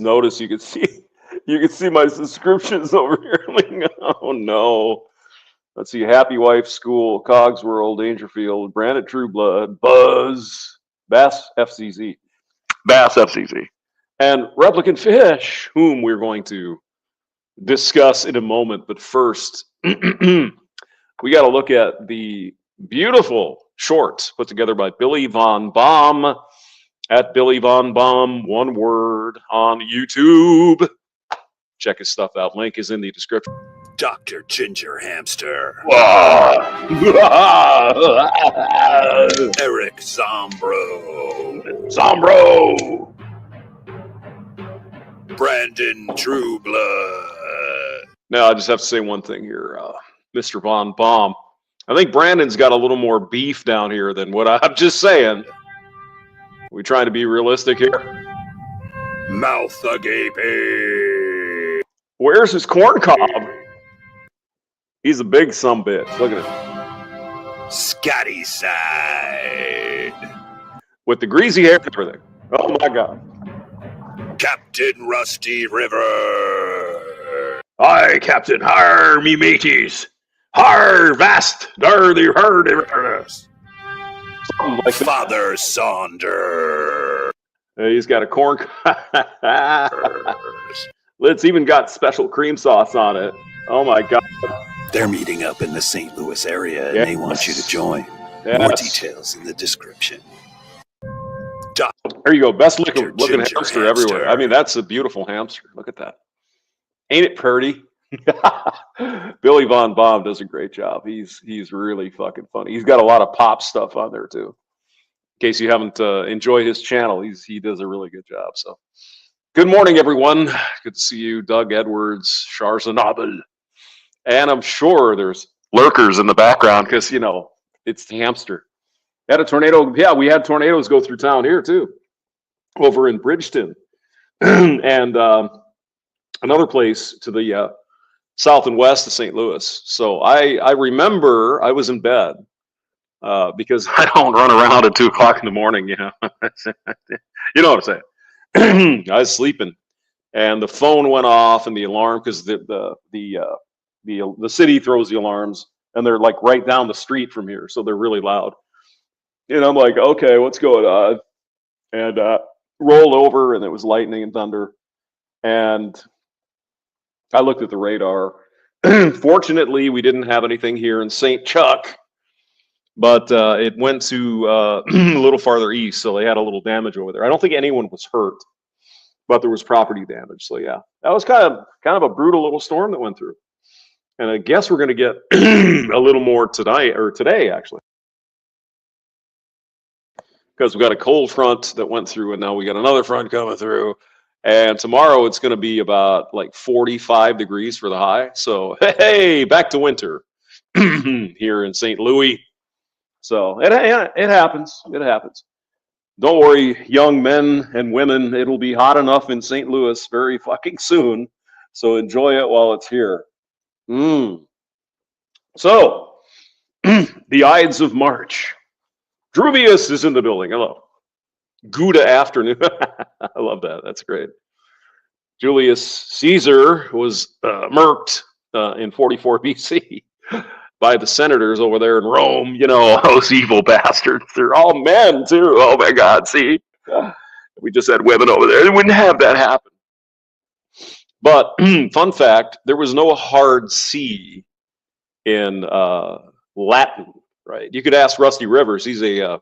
Notice you can see my subscriptions over here. Like, oh no. Let's see, Happy Wife School, Cogsworld, Dangerfield, Branded True Blood, Buzz, Bass FCZ, and Replicant Phish, whom we're going to discuss in a moment. But first, we got to look at the beautiful short put together by Billy Von Baum at Billy Von Baum, one word, on YouTube. Check his stuff out. Link is in the description. Dr. Ginger Hamster. Eric Zombro. Brandon Trueblood. Now, I just have to say one thing here, Mr. Von Baum. I think Brandon's got a little more beef down here than what I'm just saying. We trying to be realistic here? Mouth agape. Where's his corn cob? He's a big sumbitch. Look at him. Scotty side. With the greasy hair and everything. Oh my God. Captain Rusty River. Aye, Captain. Har, me mateys. Har, vast. Dar, the herd. Something like Father Saunders. He's got a corn cob. It's even got special cream sauce on it. Oh my God. They're meeting up in the St. Louis area, and they want you to join. Yes. More details in the description. There you go. Best looking hamster everywhere. I mean, that's a beautiful hamster. Look at that. Ain't it pretty? Billy Von Baum does a great job. He's really fucking funny. He's got a lot of pop stuff on there too. In case you haven't enjoyed his channel, he does a really good job. So, good morning, everyone. Good to see you, Doug Edwards, Sharzanabel. And I'm sure there's lurkers in the background because, you know, it's the hamster. Had a tornado. Yeah, we had tornadoes go through town here, too, over in Bridgeton. And another place to the south and west of St. Louis. So I remember I was in bed because I don't run around at 2 o'clock in the morning, you know. You know what I'm saying. I was sleeping. And the phone went off and the alarm, because the city throws the alarms, and they're like right down the street from here, so they're really loud. And I'm like, okay, what's going on? And rolled over, and it was lightning and thunder. And I looked at the radar. Fortunately, we didn't have anything here in St. Chuck, but it went to a little farther east, so they had a little damage over there. I don't think anyone was hurt, but there was property damage. So yeah, that was kind of a brutal little storm that went through. And I guess we're going to get a little more tonight, or today, actually. Because we got a cold front that went through, and now we got another front coming through. And tomorrow it's going to be about like 45 degrees for the high. So, hey, back to winter here in St. Louis. So it happens. It happens. Don't worry, young men and women. It'll be hot enough in St. Louis very fucking soon. So enjoy it while it's here. So, the Ides of March. Druvius is in the building. Hello. Gouda afternoon. I love that. That's great. Julius Caesar was murked in 44 BC by the senators over there in Rome. You know, those evil bastards. They're all men, too. Oh, my God. See? We just had women over there. They wouldn't have that happen. But fun fact, there was no hard C in Latin, right? You could ask Rusty Rivers. He's a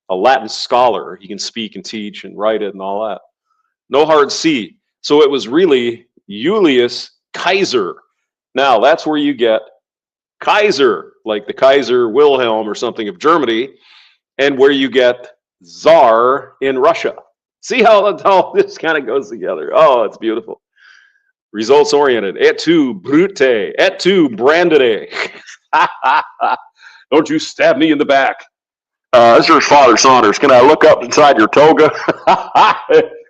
Latin scholar. He can speak and teach and write it and all that. No hard C. So it was really Iulius Kaiser. Now, that's where you get Kaiser, like the Kaiser Wilhelm or something of Germany, and where you get Tsar in Russia. See how this kind of goes together. Oh, it's beautiful. Results oriented. Et tu, brute. Et tu, brandere. Don't you stab me in the back. This is Father Saunders. Can I look up inside your toga?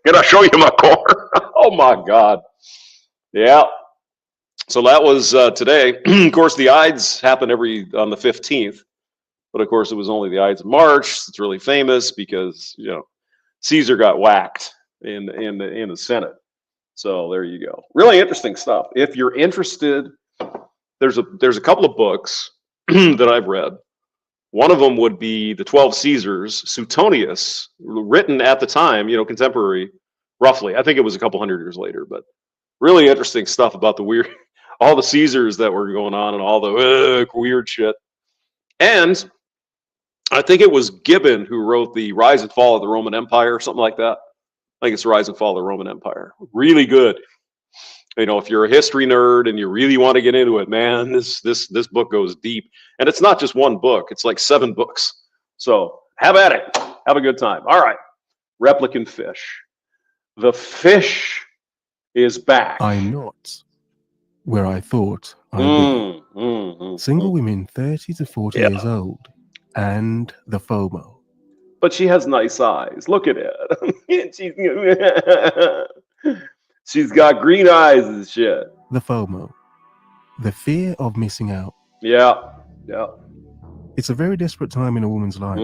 Can I show you my core? Oh, my God. Yeah. So that was today. Of course, the Ides happen on the 15th. But, of course, it was only the Ides of March. It's really famous because, you know, Caesar got whacked in the Senate. So there you go. Really interesting stuff. If you're interested, there's a couple of books that I've read. One of them would be The 12 Caesars, Suetonius, written at the time, contemporary, roughly. I think it was a couple hundred years later, but really interesting stuff about the weird, all the Caesars that were going on and all the weird shit. And I think it was Gibbon who wrote The Rise and Fall of the Roman Empire or something like that. I think it's The Rise and Fall of the Roman Empire. Really good. If you're a history nerd and you really want to get into it, man, this book goes deep. And it's not just one book. It's like 7 books. So have at it. Have a good time. All right. Replicant Phish. The fish is back. I'm not where I thought I'd be. Single women 30 to 40 years old. And the FOMO. But she has nice eyes. Look at it. She's got green eyes and shit. The FOMO. The fear of missing out. Yeah. It's a very desperate time in a woman's life.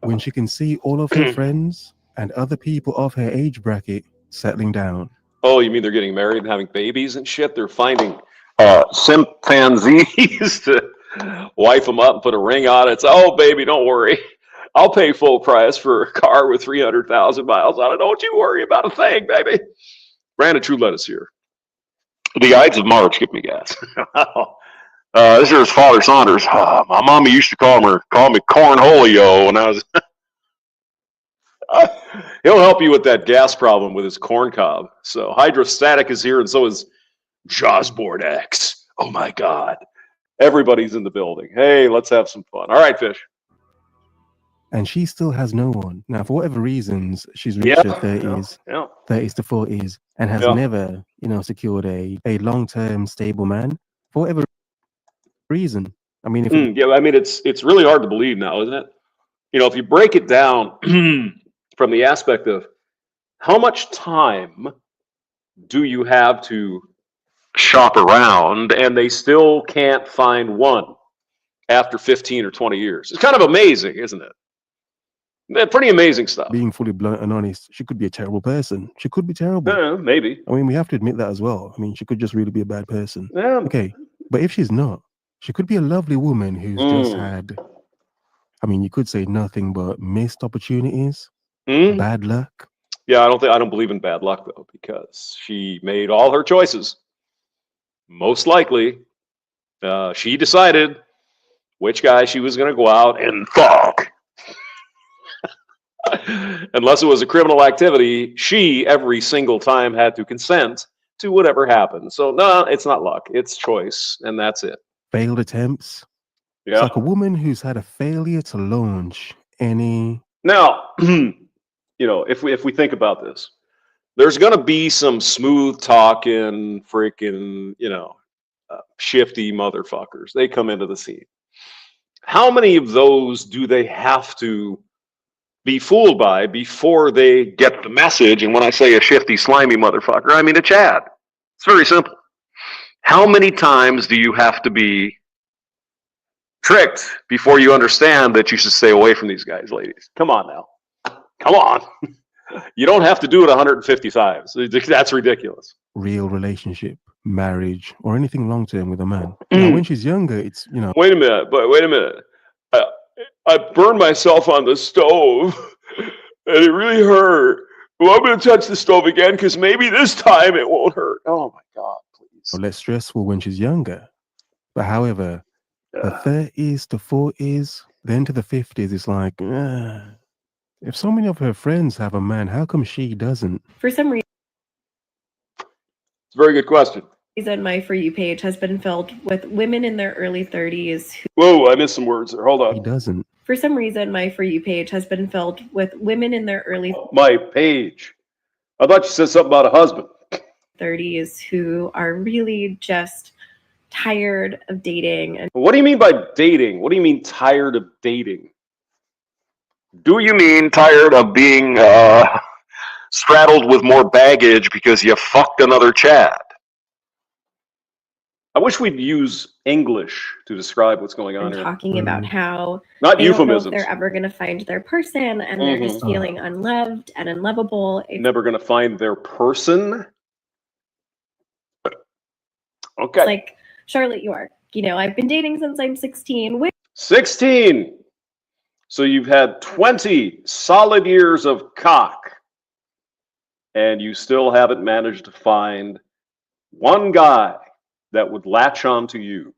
When she can see all of her friends and other people of her age bracket settling down. Oh, you mean they're getting married and having babies and shit? They're finding chimpanzees to wife them up and put a ring on it. It's, oh, baby, don't worry. I'll pay full price for a car with 300,000 miles on it. Don't you worry about a thing, baby. Brandon True Lettuce here. The Ides of March, give me gas. This is Father Saunders. My mommy used to call me Cornholio when I was... He'll help you with that gas problem with his corn cob. So Hydrostatic is here, and so is Jawsboard X. Oh, my God. Everybody's in the building. Hey, let's have some fun. All right, Phish. And she still has no one. Now, for whatever reasons, she's reached her 30s, 30s to 40s, and has never, secured a long-term stable man. For whatever reason. I mean, it's really hard to believe now, isn't it? If you break it down from the aspect of how much time do you have to shop around, and they still can't find one after 15 or 20 years. It's kind of amazing, isn't it? Pretty amazing stuff. Being fully blunt and honest, she could be a terrible person. She could be terrible. Maybe. I mean, we have to admit that as well. I mean, she could just really be a bad person. Yeah. Okay, but if she's not, she could be a lovely woman who's just had, you could say nothing but missed opportunities, bad luck. Yeah, I don't believe in bad luck, though, because she made all her choices. Most likely, she decided which guy she was going to go out and fuck. Unless it was a criminal activity, she every single time had to consent to whatever happened. So no, it's not luck. It's choice, and that's it. Failed attempts. Yeah. It's like a woman who's had a failure to launch any... Now, if we think about this, there's going to be some smooth talking, freaking, shifty motherfuckers. They come into the scene. How many of those do they have to be fooled by before they get the message? And when I say a shifty, slimy motherfucker, I mean a Chad. It's very simple. How many times do you have to be tricked before you understand that you should stay away from these guys, ladies? Come on now. Come on. You don't have to do it 150 times. That's ridiculous. Real relationship, marriage, or anything long-term with a man. Now, when she's younger, it's, Wait a minute. I burned myself on the stove, and it really hurt. Well, I'm going to touch the stove again, because maybe this time it won't hurt. Oh, my God, please. Less stressful when she's younger. But however, the 30s to 40s, then to the 50s, it's like, if so many of her friends have a man, how come she doesn't? For some reason, it's a very good question. My For You page has been filled with women in their early 30s. Whoa, I missed some words there. Hold on. He doesn't. For some reason, my For You page has been filled with women in their early... My page. I thought you said something about a husband. 30s who are really just tired of dating. And what do you mean by dating? What do you mean tired of dating? Do you mean tired of being straddled with more baggage because you fucked another Chad? I wish we'd use English to describe what's going on here. Talking about how not they euphemisms. Don't know if they're ever going to find their person, and they're just feeling unloved and unlovable. Never going to find their person. Okay. It's like Charlotte York. You know, I've been dating since I'm 16. 16. So you've had 20 solid years of cock, and you still haven't managed to find one guy that would latch on to you.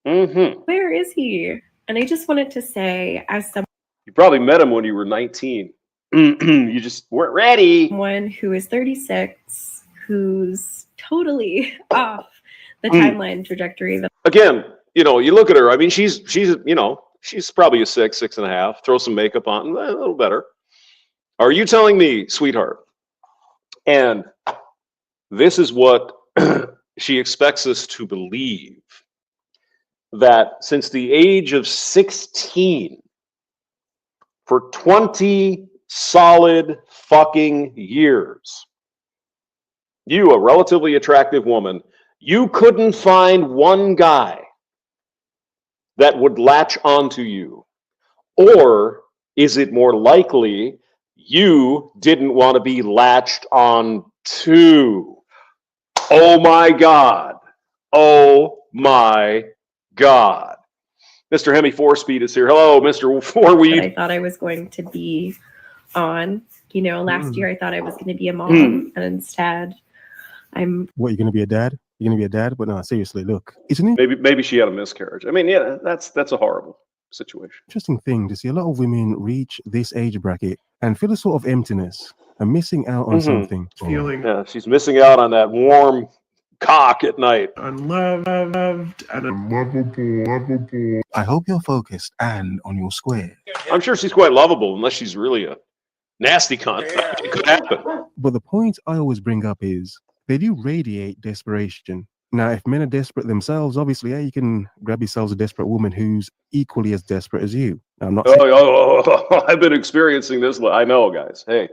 Where is he? And I just wanted to say, as someone you probably met him when you were 19. You just weren't ready. Someone who is 36, who's totally off the timeline trajectory. Again, you know, you look at her. I mean, she's you know, she's probably a 6.5. Throw some makeup on, a little better. Are you telling me, sweetheart? And this is what she expects us to believe, that since the age of 16, for 20 solid fucking years, you, a relatively attractive woman, you couldn't find one guy that would latch onto you? Or is it more likely you didn't want to be latched on to? Oh my God. Oh my God. Mr. Hemi 4-Speed is here. Hello, Mr. 4-Weed. I thought I was going to be on. You know, last year I thought I was going to be a mom, and instead I'm... What, you're going to be a dad? You're going to be a dad? But no, seriously, look. It's an maybe she had a miscarriage. I mean, yeah, that's a horrible situation. Interesting thing to see a lot of women reach this age bracket and feel a sort of emptiness and missing out on something. Feeling she's missing out on that warm cock at night. Unloved and unlovable. I hope you're focused and on your square. I'm sure she's quite lovable, unless she's really a nasty cunt. It could happen. But the point I always bring up is they do radiate desperation. Now, if men are desperate themselves, obviously, yeah, you can grab yourselves a desperate woman who's equally as desperate as you. Now, I'm not saying... I've been experiencing this. I know, guys. Hey,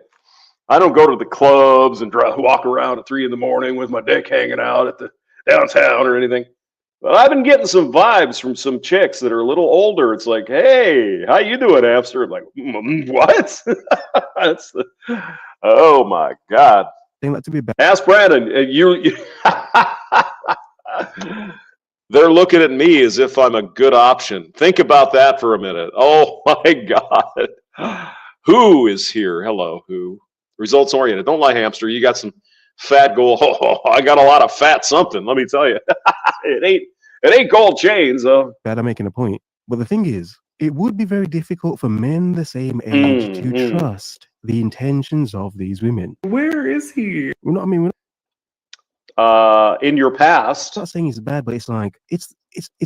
I don't go to the clubs and walk around at 3 a.m. with my dick hanging out at the downtown or anything. But I've been getting some vibes from some chicks that are a little older. It's like, hey, how you doing, hamster? I'm like, what? That's the... Oh my God. They like to be bad. Ask Brandon. They're looking at me as if I'm a good option. Think about that for a minute. Oh my God. Who is here? Hello, who? Results oriented. Don't lie, hamster. You got some fat gold. Oh, I got a lot of fat something. Let me tell you. It ain't gold chains. Bad, I'm making a point. But the thing is, it would be very difficult for men the same age to trust the intentions of these women. Where is he? Well, no, I mean, in your past, I'm not saying it's bad, but it's like it's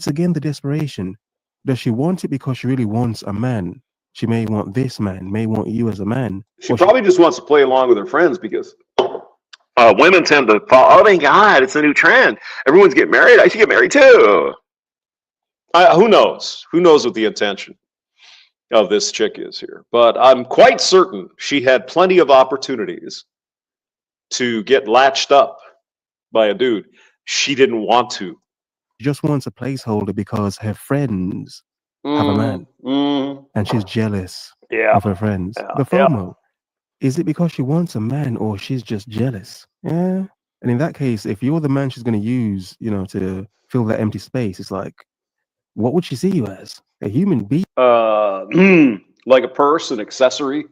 again the desperation. Does she want it because she really wants a man? She may want this man, may want you as a man. She probably just wants to play along with her friends because women tend to fall. Oh my God, it's a new trend. Everyone's getting married. I should get married too. Who knows? Who knows what the intention of this chick is here? But I'm quite certain she had plenty of opportunities to get latched up by a dude. She didn't want to. She just wants a placeholder because her friends have a man, and she's jealous of her friends. The FOMO. Is it because she wants a man, or she's just jealous? Yeah. And in that case, if you're the man she's going to use, you know, to fill that empty space, it's like, what would she see you as? A human being? Like a purse, an accessory,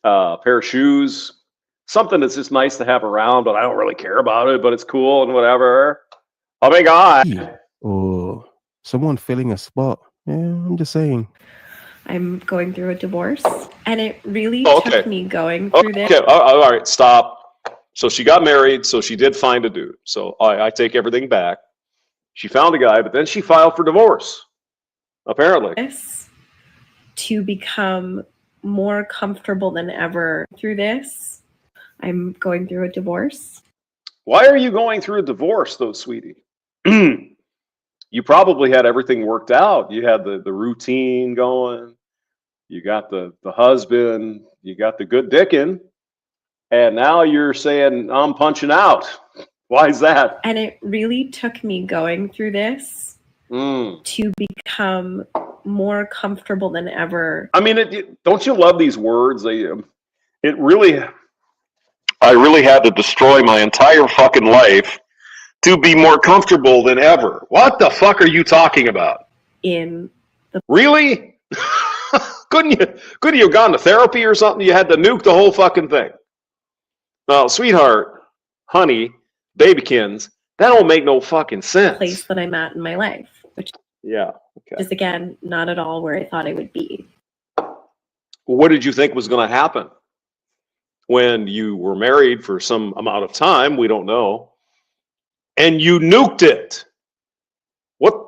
a pair of shoes, something that's just nice to have around, but I don't really care about it, but it's cool and whatever. Oh my God. Or someone filling a spot. Yeah, I'm just saying. I'm going through a divorce, and it really took me going through this. Okay, all right, stop. So she got married, so she did find a dude. So I take everything back. She found a guy, but then she filed for divorce, apparently. To become more comfortable than ever through this. I'm going through a divorce. Why are you going through a divorce, though, sweetie? You probably had everything worked out. You had the routine going. You got the husband. You got the good dicking. And now you're saying, I'm punching out. Why is that? And it really took me going through this to become more comfortable than ever. I mean, don't you love these words? It really, I really had to destroy my entire fucking life to be more comfortable than ever. What the fuck are you talking about? Really? Couldn't you have gone to therapy or something? You had to nuke the whole fucking thing. Well, sweetheart, honey, babykins, that don't make no fucking sense. Place that I'm at in my life, which is again not at all where I thought I would be. What did you think was going to happen when you were married for some amount of time? We don't know, and you nuked it. What?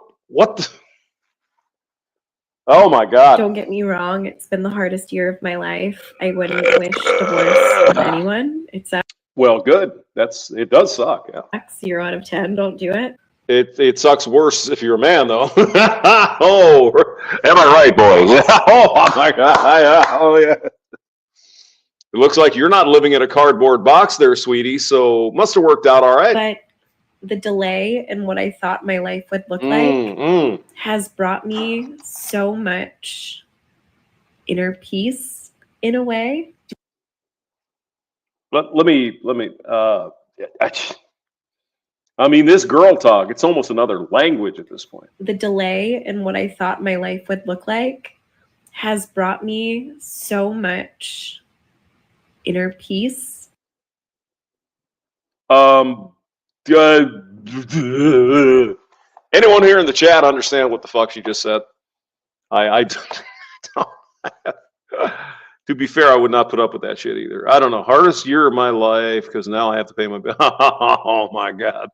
Oh my God! Don't get me wrong; it's been the hardest year of my life. I wouldn't wish divorce on anyone. Well, good. It does suck. Yeah. 0 out of 10. Don't do it. It sucks worse if you're a man, though. Oh, am I right, boys? Oh my God! Oh yeah. It looks like you're not living in a cardboard box, there, sweetie. So must have worked out all right. But the delay in what I thought my life would look like has brought me so much inner peace in a way. Let me. I mean, this girl talk, it's almost another language at this point. The delay in what I thought my life would look like has brought me so much inner peace. Anyone here in the chat understand what the fuck she just said? I don't. To be fair, I would not put up with that shit either. I don't know. Hardest year of my life because now I have to pay my bill. Oh my God.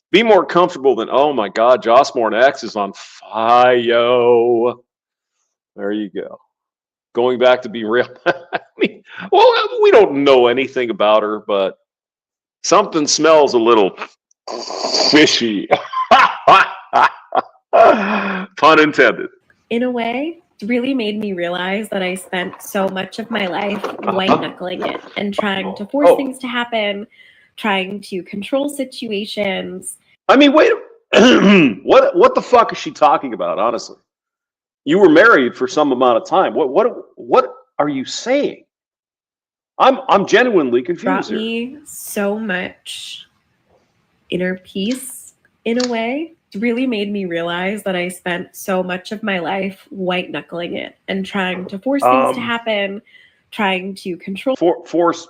Be more comfortable than, oh my God, Jossmore X is on fire. There you go. Going back to being real. I mean, well, we don't know anything about her, but something smells a little fishy. Pun intended. In a way, it really made me realize that I spent so much of my life white-knuckling it and trying to force things to happen, trying to control situations. I mean, wait, what the fuck is she talking about, honestly? You were married for some amount of time. What are you saying? I'm genuinely confused. Brought me so much inner peace in a way. It really made me realize that I spent so much of my life white-knuckling it and trying to force things to happen, trying to control force.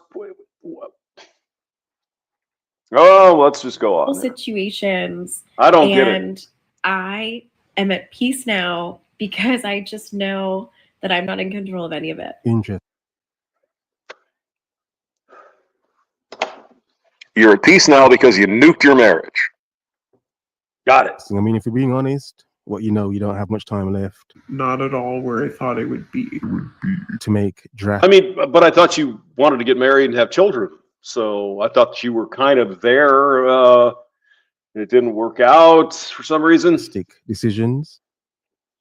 Oh, let's just go on. Situations. I don't get it. And I am at peace now because I just know that I'm not in control of any of it. Interesting. You're at peace now because you nuked your marriage. Got it. I mean, if you're being honest, you don't have much time left. Not at all where I thought it would be. To make draft. I mean, but I thought you wanted to get married and have children. So I thought you were kind of there. It didn't work out for some reason. Decisions.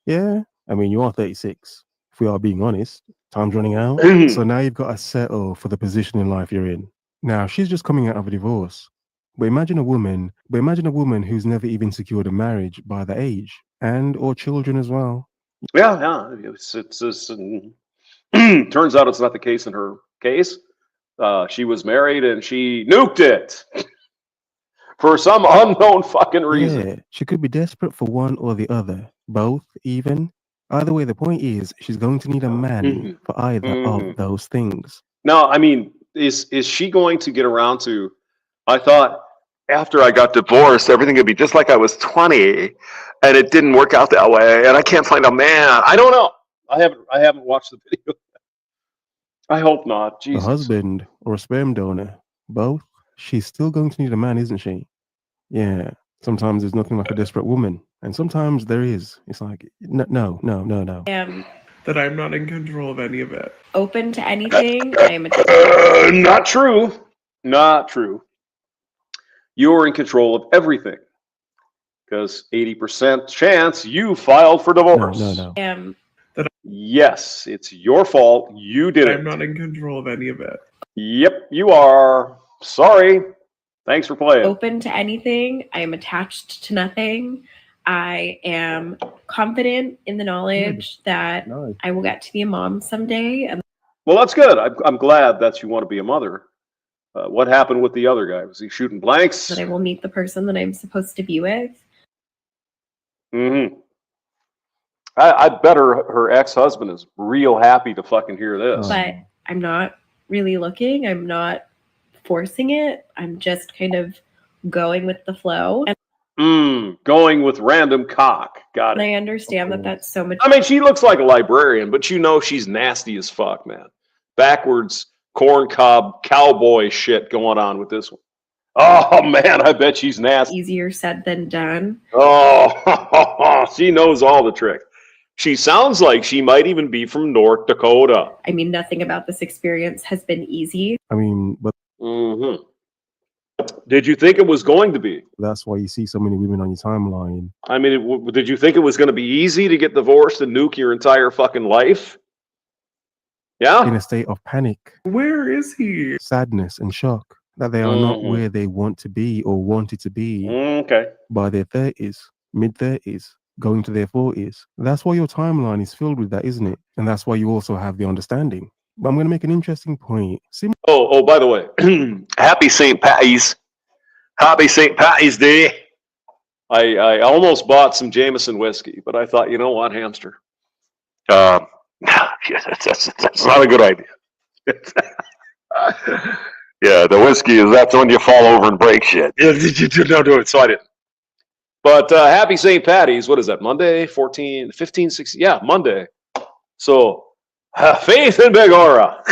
Yeah. I mean, you are 36. If we are being honest, time's running out. So now you've got to settle for the position in life you're in. Now, she's just coming out of a divorce. But imagine a woman who's never even secured a marriage by the age or children as well. Yeah. It's turns out it's not the case in her case. She was married and she nuked it for some unknown fucking reason. Yeah, she could be desperate for one or the other, both even. Either way, the point is she's going to need a man for either of those things. Now, I mean, is she going to get around to? I thought after I got divorced, everything would be just like I was 20, and it didn't work out that way, and I can't find a man. I don't know. I haven't watched the video. I hope not. Jesus. A husband or a sperm donor, both. She's still going to need a man, isn't she? Yeah. Sometimes there's nothing like a desperate woman, and sometimes there is. It's like no. That I'm not in control of any of it. Open to anything. I'm not true. Not true. You're in control of everything because 80% chance you filed for divorce. No. Yes, it's your fault. You did it. I'm not in control of any of it. Yep, you are. Sorry. Thanks for playing. Open to anything. I am attached to nothing. I am confident in the knowledge that I will get to be a mom someday. Well, that's good. I'm glad that you want to be a mother. What happened with the other guy? Was he shooting blanks? That I will meet the person that I'm supposed to be with. Mm-hmm. I bet her ex-husband is real happy to fucking hear this. But I'm not really looking. I'm not forcing it. I'm just kind of going with the flow. Going with random cock. Got it. And I understand that that's so much. I mean, she looks like a librarian, but you know she's nasty as fuck, man. Backwards corncob cowboy shit going on with this one. Oh man, I bet she's nasty. Easier said than done. Oh, she knows all the tricks. She sounds like she might even be from North Dakota. I mean, nothing about this experience has been easy. I mean, but did you think it was going to be? That's why you see so many women on your timeline. I mean, did you think it was going to be easy to get divorced and nuke your entire fucking life? Yeah? In a state of panic. Where is he? Sadness and shock that they are not where they want to be or wanted to be by their 30s, mid-30s, going to their 40s. That's why your timeline is filled with that, isn't it? And that's why you also have the understanding. But I'm going to make an interesting point. By the way, happy St. Patty's. Happy St. Patty's Day. I almost bought some Jameson whiskey, but I thought, you know what, hamster? That's not a good idea. Yeah, the whiskey that's when you fall over and break shit. Don't do it, so I didn't. But happy St. Patty's, what is that, Monday, 15, 16? Yeah, Monday. So, faith in Big Aura.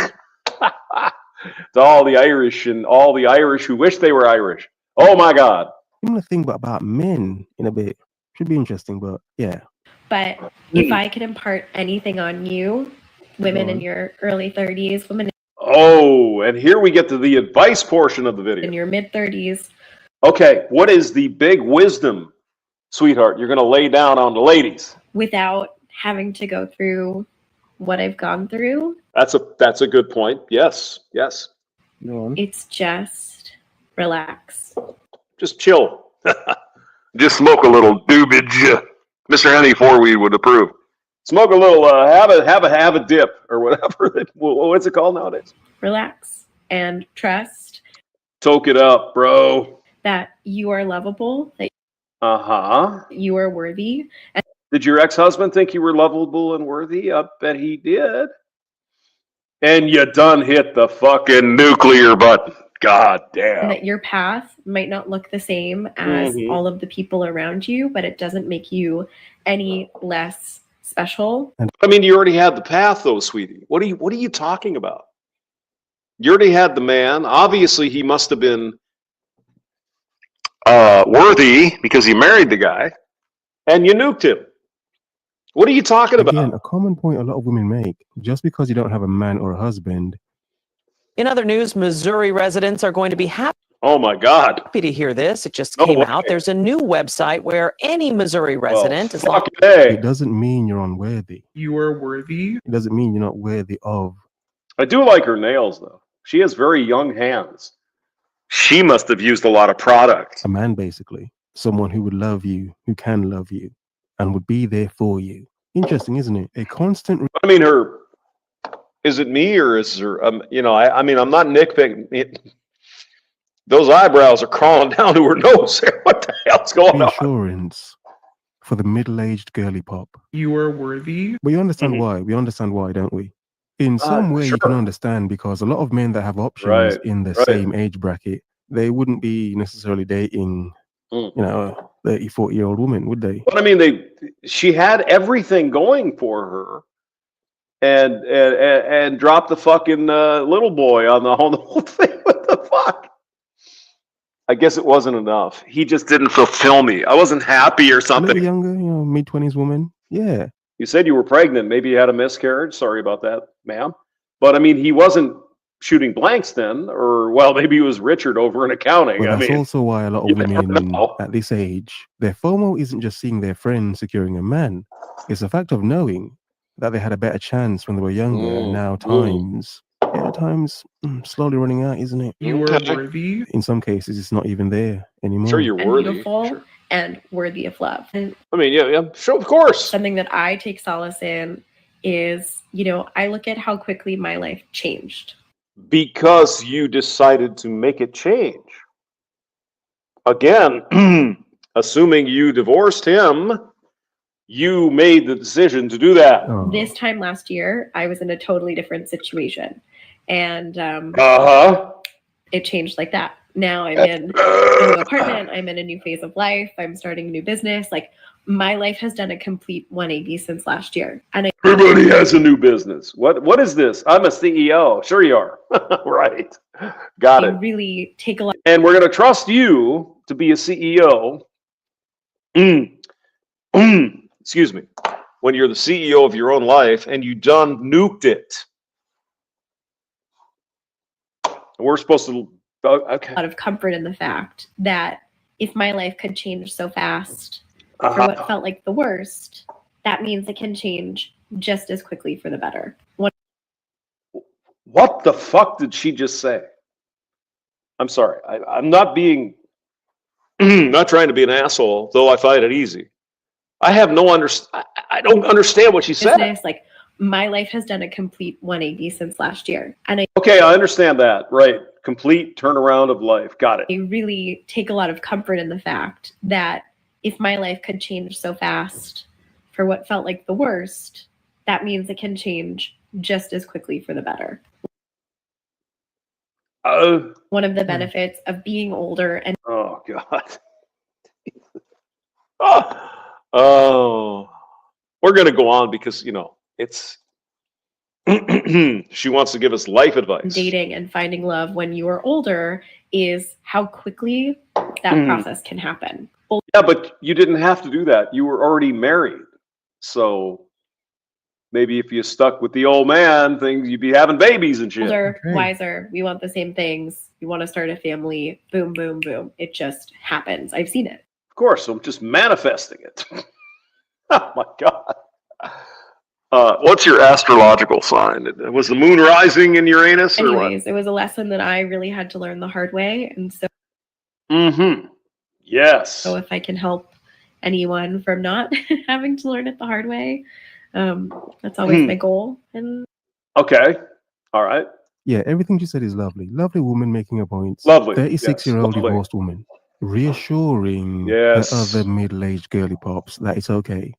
To all the Irish and all the Irish who wish they were Irish. Oh my God. I'm going to think about men in a bit. Should be interesting, but yeah. But if I could impart anything on you, women in your early 30s, women and here we get to the advice portion of the video. in your mid-30s. Okay, what is the big wisdom, sweetheart, you're going to lay down on the ladies? Without having to go through what I've gone through. That's a good point. Yes. It's just relax. Just chill. Just smoke a little doobage. Mr. Henny Fourweed would approve. Smoke a little, have a dip or whatever. What's it called nowadays? Relax and trust. Soak it up, bro. That you are lovable. That you are worthy. And did your ex-husband think you were lovable and worthy? I bet he did. And you done hit the fucking nuclear button. God damn. And that your path might not look the same as all of the people around you, but it doesn't make you any less special. I mean, you already had the path, though, sweetie. What are you talking about? You already had the man. Obviously, he must have been worthy because he married the guy, and you nuked him. What are you talking about? Again, a common point a lot of women make. Just because you don't have a man or a husband. In other news, Missouri residents are going to be happy. Oh my God. Happy to hear this. It just came out. There's a new website where any Missouri resident is like. It doesn't mean you're unworthy. You are worthy. It doesn't mean you're not worthy of. I do like her nails, though. She has very young hands. She must have used a lot of product. A man, basically. Someone who would love you, who can love you, and would be there for you. Interesting, isn't it? A constant. I mean, is it me or is her? I mean, I'm not nitpicking. Those eyebrows are crawling down to her nose. What the hell's going on? Insurance for the middle-aged girly pop. You are worthy. But you understand why? We understand why, don't we? In some way, you can understand because a lot of men that have options in the same age bracket, they wouldn't be necessarily dating, 30, 40-year-old woman, would they? But I mean, she had everything going for her, and dropped the fucking little boy on the whole thing. What the fuck? I guess it wasn't enough. He just didn't fulfill me. I wasn't happy or something. A little younger, mid-20s woman. Yeah. You said you were pregnant. Maybe you had a miscarriage. Sorry about that, ma'am. But I mean, he wasn't shooting blanks then, or maybe he was Richard over in accounting. Well, that's also why a lot of women at this age, their FOMO isn't just seeing their friends securing a man. It's the fact of knowing that they had a better chance when they were younger. And now time's slowly running out, isn't it? You are worthy. In some cases, it's not even there anymore. Sure, you're worthy. Beautiful and worthy of love. And I mean, yeah, sure, of course. Something that I take solace in is, I look at how quickly my life changed. Because you decided to make it change. Again, assuming you divorced him, you made the decision to do that. Oh. This time last year, I was in a totally different situation. And it changed like that. Now I'm in a new apartment. I'm in a new phase of life. I'm starting a new business. Like, my life has done a complete 180 since last year. And everybody has a new business. What is this? I'm a CEO. Sure you are. Right. Got it. Really take a lot. And we're going to trust you to be a CEO. Excuse me. When you're the CEO of your own life and you done nuked it. We're supposed to. Okay. A lot of comfort in the fact that if my life could change so fast for what felt like the worst, that means it can change just as quickly for the better. What the fuck did she just say? I'm sorry. I'm not being, not trying to be an asshole, though I find it easy. I have no I don't understand what she said. Like, my life has done a complete 180 since last year. And okay, I understand that. Right. Complete turnaround of life. Got it. I really take a lot of comfort in the fact that if my life could change so fast for what felt like the worst, that means it can change just as quickly for the better. One of the benefits of being older and oh God. Oh, we're going to go on because, you know, it's she wants to give us life advice. Dating and finding love when you are older is how quickly that process can happen. Yeah, but you didn't have to do that. You were already married. So maybe if you stuck with the old man, things you'd be having babies and shit. Older, wiser. We want the same things. We want to start a family. Boom, boom, boom. It just happens. I've seen it. Of course, I'm just manifesting it. Oh my God. What's your astrological sign? Was the moon rising in Uranus? Anyways, it was a lesson that I really had to learn the hard way. And so. Yes. So if I can help anyone from not having to learn it the hard way, that's always my goal. And okay. All right. Yeah, everything you said is lovely. Lovely woman making a point. Lovely. 36-year-old divorced woman. Reassuring the other middle-aged girly pops that it's okay.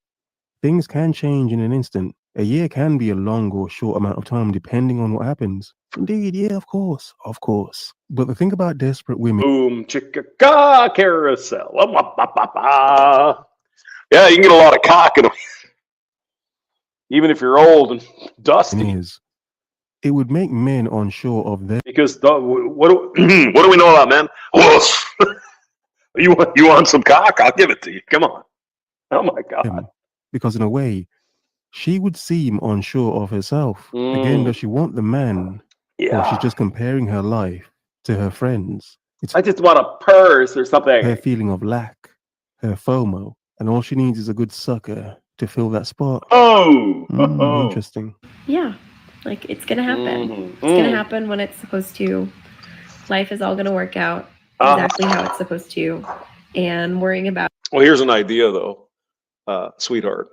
Things can change in an instant. A year can be a long or short amount of time depending on what happens. Indeed, yeah, of course. Of course. But the thing about desperate women... Boom, chicka carousel. Yeah, you can get a lot of cock in them. Even if you're old and dusty. It would make men unsure of their... Because what do we know about men? You want some cock? I'll give it to you. Come on. Oh my God. Because in a way, she would seem unsure of herself. Again, does she want the man? Yeah. Or she's just comparing her life to her friends. I just want a purse or something. Her feeling of lack, her FOMO, and all she needs is a good sucker to fill that spot. Interesting. Yeah, like it's gonna happen. It's gonna happen when it's supposed to. Life is all gonna work out exactly how it's supposed to. And worrying about. Well, here's an idea though, sweetheart.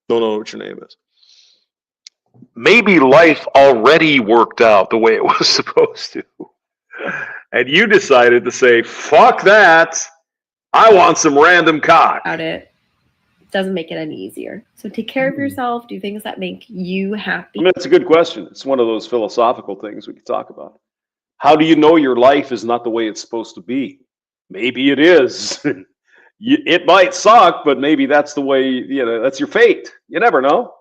Don't know what your name is. Maybe life already worked out the way it was supposed to. And you decided to say, fuck that. I want some random cock. About it doesn't make it any easier. So take care of yourself. Do things that make you happy. I mean, it's a good question. It's one of those philosophical things we could talk about. How do you know your life is not the way it's supposed to be? Maybe it is. It might suck, but maybe that's the way, that's your fate. You never know.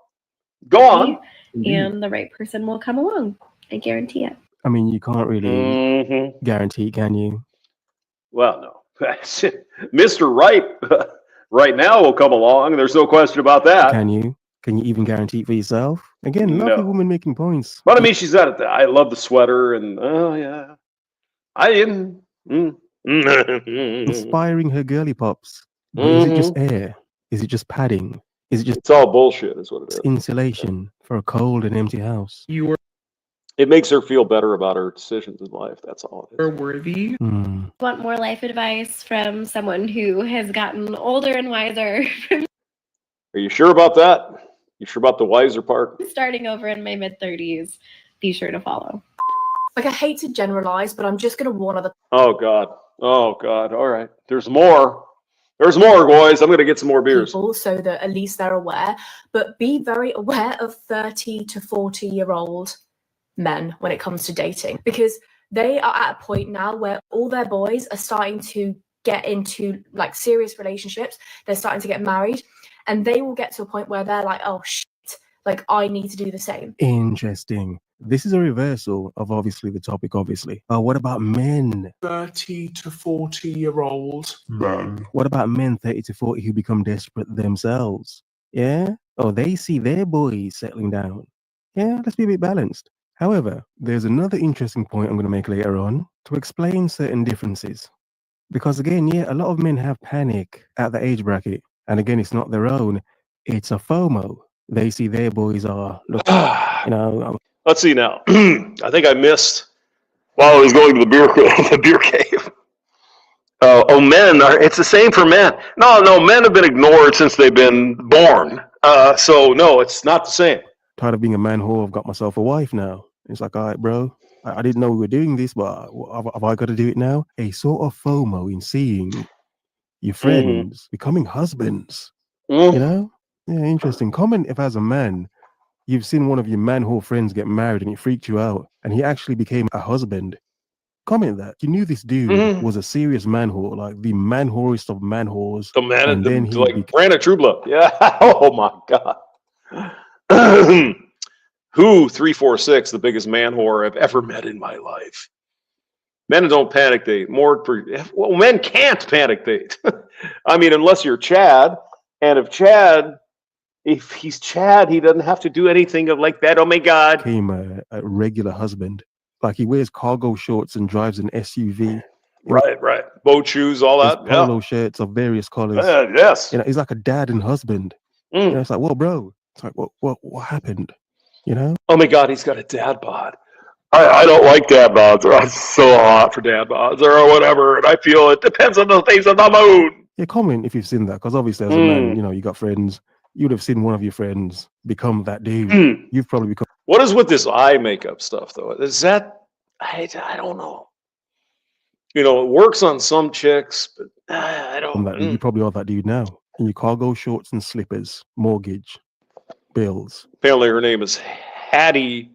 Go on. And the right person will come along. I guarantee it. I mean, you can't really guarantee, can you? Well, no. Mr. Right now will come along. There's no question about that. Can you? Can you even guarantee it for yourself? Again, lovely woman making points. But I mean, she's at it. I love the sweater and, oh, yeah. I didn't. Inspiring her girly pops. Is it just air? Is it just padding? Is it just... It's all bullshit is what it is. Insulation for a cold and empty house. It makes her feel better about her decisions in life. That's all it is. You're worthy. Want more life advice from someone who has gotten older and wiser? Are you sure about that? You sure about the wiser part? Starting over in my mid-30s. Be sure to follow. Like, I hate to generalize, but I'm just going to warn other Oh God. Oh God. All right. There's more. There's more, boys. I'm going to get some more beers. people so that at least they're aware. But be very aware of 30 to 40-year-old men when it comes to dating, because they are at a point now where all their boys are starting to get into like serious relationships. They're starting to get married, and they will get to a point where they're like, oh shit, like I need to do the same. Interesting. This is a reversal of obviously the topic, obviously. What about men? 30 to 40-year-old men. What about men 30 to 40 who become desperate themselves? Yeah? Oh, they see their boys settling down. Yeah, let's be a bit balanced. However, there's another interesting point I'm going to make later on to explain certain differences. Because again, yeah, a lot of men have panic at the age bracket. And again, it's not their own. It's a FOMO. They see their boys are, look, you know. Let's see now. I think I missed while I was going to the beer cave. Men are. It's the same for men. No, men have been ignored since they've been born. So no, it's not the same. Tired of being a man whore. I've got myself a wife now. It's like, all right, bro. I didn't know we were doing this, but have I got to do it now? A sort of FOMO in seeing your friends becoming husbands. You know? Yeah, interesting. Comment if as a man, you've seen one of your man whore friends get married and it freaked you out, and he actually became a husband. Comment that. You knew this dude was a serious man whore, like the man whorest of man whores. The man, and then he like Brandon Trubla. Yeah. Oh my God. Who 346, the biggest man whore I've ever met in my life. Men don't panic date. Well, men can't panic date. I mean, unless you're Chad, and if he's Chad, he doesn't have to do anything of like that. Oh my God. Became a regular husband. Like he wears cargo shorts and drives an SUV. Right. Boat shoes, all that. Polo shirts of various colors. Yes. You know, he's like a dad and husband. You know, it's like, well, bro. It's like, what happened? You know? Oh my God, he's got a dad bod. I don't like dad bods. I'm so hot for dad bods or whatever. And I feel it depends on the things of the moon. Yeah, comment if you've seen that. Because obviously as a man, you know, you got friends. You would have seen one of your friends become that dude. You've probably become. What is with this eye makeup stuff, though? Is that, I don't know. You know, it works on some chicks, but I don't. You probably are that dude now. In your cargo shorts and slippers, mortgage, bills. Apparently her name is Hattie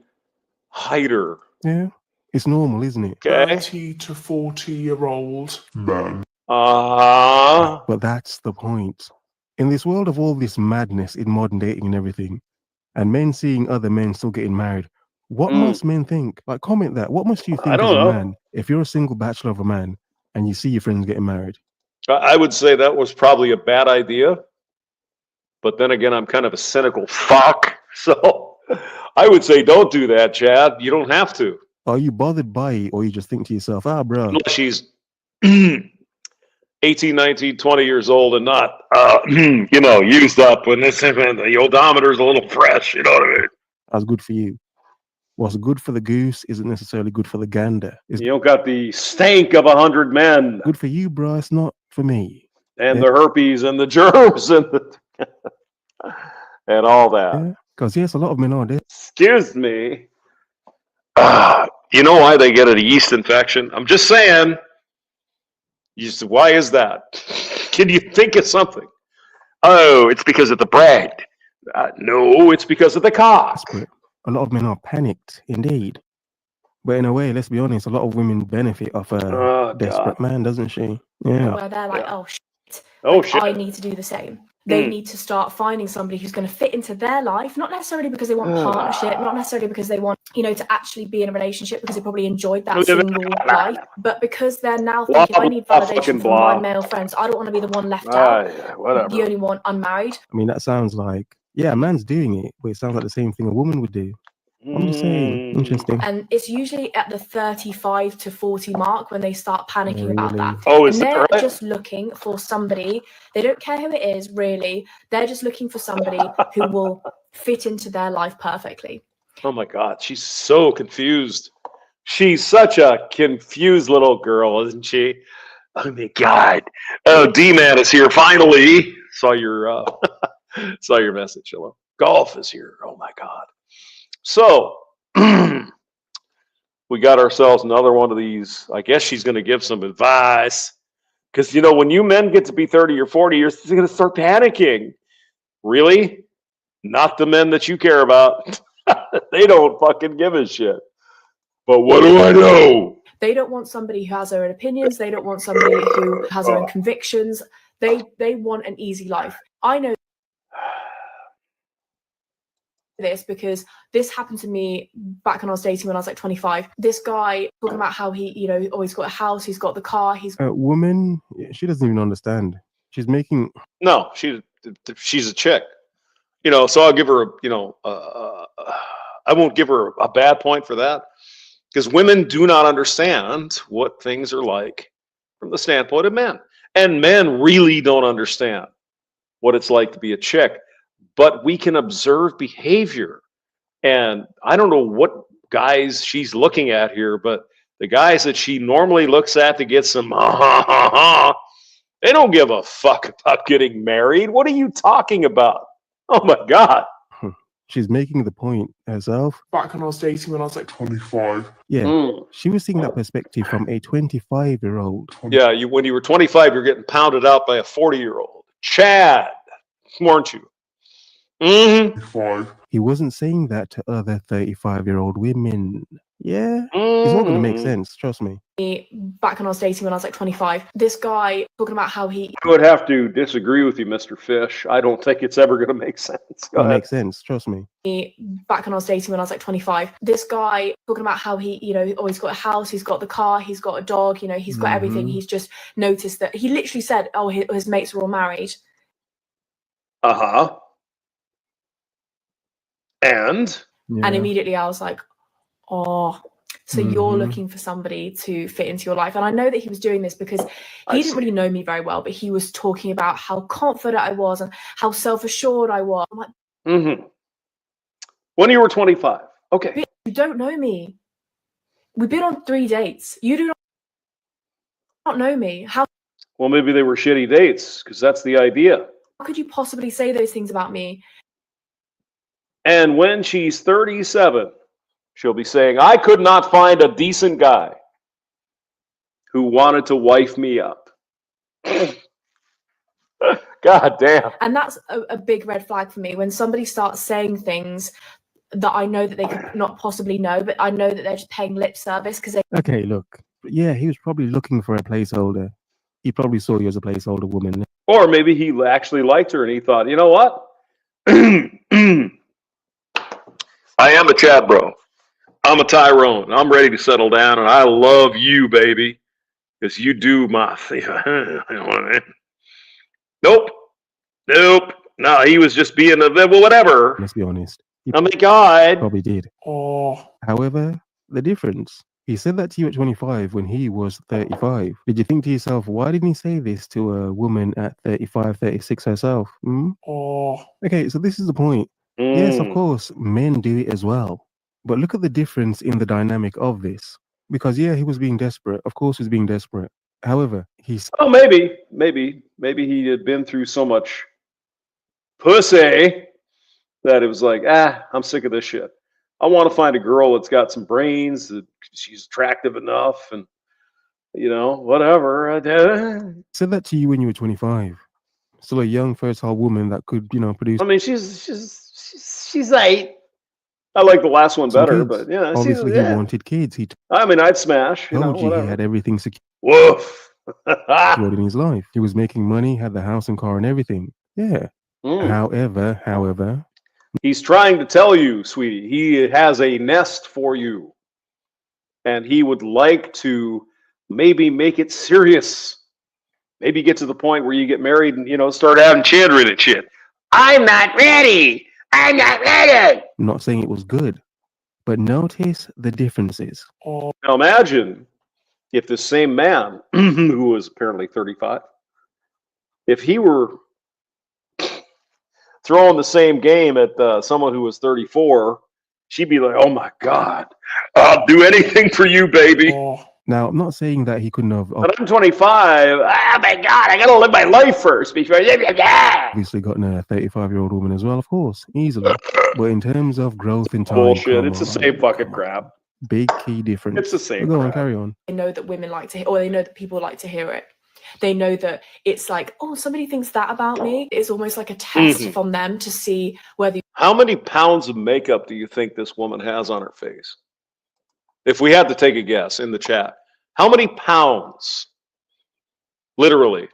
Hyder. Yeah, it's normal, isn't it? Okay. 30 to 40-year-old men. But that's the point. In this world of all this madness in modern dating and everything, and men seeing other men still getting married, what must men think? Like, comment that. What must you think as a man if you're a single bachelor of a man and you see your friends getting married? I would say that was probably a bad idea. But then again, I'm kind of a cynical fuck. So I would say don't do that, Chad. You don't have to. Are you bothered by it, or you just think to yourself, bro? Unless she's 18, 19, 20 years old and not, used up when the odometer's a little fresh. You know what I mean? That's good for you. What's good for the goose isn't necessarily good for the gander. You don't got the stank of 100 men. Good for you, bro. It's not for me. And the herpes and the germs and and all that. Because yes, a lot of men are there. Excuse me. You know why they get a yeast infection? I'm just saying. Why is that? Can you think of something? Oh, it's because of the bread. No, it's because of the cock. A lot of men are panicked, indeed. But in a way, let's be honest, a lot of women benefit off a desperate man, doesn't she? Yeah. Where they're like, oh shit. Oh shit. I need to do the same. They need to start finding somebody who's going to fit into their life, not necessarily because they want partnership, not necessarily because they want, to actually be in a relationship because they probably enjoyed that single life, but because they're now thinking, I need validation from my male friends. I don't want to be the one left out. Whatever. The only one unmarried. I mean, that sounds like, a man's doing it, but it sounds like the same thing a woman would do. I'm just saying, interesting. And it's usually at the 35 to 40 mark when they start panicking about that. Oh, and they're just looking for somebody. They don't care who it is, really. They're just looking for somebody who will fit into their life perfectly. Oh my God, she's so confused. She's such a confused little girl, isn't she? Oh my God. Oh, D-Man is here finally. Saw your message. Hello. Golf is here. Oh my God. So, we got ourselves another one of these. I guess she's going to give some advice. Because, you know, when you men get to be 30 or 40, you're going to start panicking. Really? Not the men that you care about. They don't fucking give a shit. But what do I know? They don't want somebody who has their own opinions. They don't want somebody who has their own convictions. They want an easy life. I know this because this happened to me back when I was dating when I was like 25. This guy talking about how he, you know, always got a house, he's got the car, he's a woman. She doesn't even understand. She's making no. She's a chick, you know. So I'll give her, you know, I won't give her a bad point for that because women do not understand what things are like from the standpoint of men, and men really don't understand what it's like to be a chick. But we can observe behavior. And I don't know what guys she's looking at here, but the guys that she normally looks at to get some, they don't give a fuck about getting married. What are you talking about? Oh my God. She's making the point herself. Back when I was dating when I was like 25. Yeah, she was seeing that perspective from a 25-year-old. Yeah, when you were 25, you're getting pounded out by a 40-year-old. Chad, weren't you? Mm-hmm. He wasn't saying that to other 35-year-old women. Yeah, it's all going to make sense. Trust me. Back when I was dating when I was like 25. This guy talking about how he. I would have to disagree with you, Mr. Phish. I don't think it's ever going to make sense. It makes sense. Trust me. Back when I was dating when I was like 25. This guy talking about how he, you know, always got a house, he's got the car, he's got a dog, you know, he's got everything. He's just noticed that he literally said, "Oh, his mates are all married." And immediately I was like, oh, so you're looking for somebody to fit into your life. And I know that he was doing this because he didn't really know me very well, but he was talking about how confident I was and how self-assured I was. I'm like, when you were 25. Okay. You don't know me. We've been on 3 dates. You do not know me. How? Well, maybe they were shitty dates because that's the idea. How could you possibly say those things about me? And when she's 37, she'll be saying, I could not find a decent guy who wanted to wife me up. God damn. And that's a big red flag for me when somebody starts saying things that I know that they could not possibly know, but I know that they're just paying lip service because they. Okay, look. Yeah, he was probably looking for a placeholder. He probably saw you as a placeholder woman. Or maybe he actually liked her and he thought, you know what? I am a Chad bro. I'm a Tyrone. I'm ready to settle down, and I love you, baby, because you do my thing. You know what I mean? Nope. No, he was just being well, whatever. Let's be honest. Oh my God. Probably did. However, the difference. He said that to you at 25 when he was 35. Did you think to yourself, why didn't he say this to a woman at 35, 36 herself? Okay, so this is the point. Yes, of course, men do it as well. But look at the difference in the dynamic of this. Because, yeah, he was being desperate. Of course, he was being desperate. However, he's... Oh, maybe he had been through so much pussy that it was like, I'm sick of this shit. I want to find a girl that's got some brains, that she's attractive enough, and, you know, whatever. Said that to you when you were 25. Still a young, fertile woman that could, you know, produce... I mean, she's like, I like the last one better, but yeah. Obviously, he wanted kids. I mean, I'd smash. Told you he had everything secured. Woof. In his life. He was making money, had the house and car and everything. Yeah. However. He's trying to tell you, sweetie, he has a nest for you. And he would like to maybe make it serious. Maybe get to the point where you get married and, you know, start having children and shit. I'm not ready. I'm not saying it was good, but notice the differences. Now imagine if the same man, who was apparently 35, if he were throwing the same game at someone who was 34, she'd be like, oh my God, I'll do anything for you, baby. Now, I'm not saying that he couldn't have... But I'm 25. Oh my God, I gotta live my life first before... Obviously gotten a 35-year-old woman as well, of course, easily. But in terms of growth in time... Bullshit, it's the same fucking crap. Big key difference. It's the same. Go on, carry on. They know that women like to hear, or they know that people like to hear it. They know that it's like, oh, somebody thinks that about me. It's almost like a test from them to see whether. How many pounds of makeup do you think this woman has on her face? If we had to take a guess in the chat, how many pounds? Literally.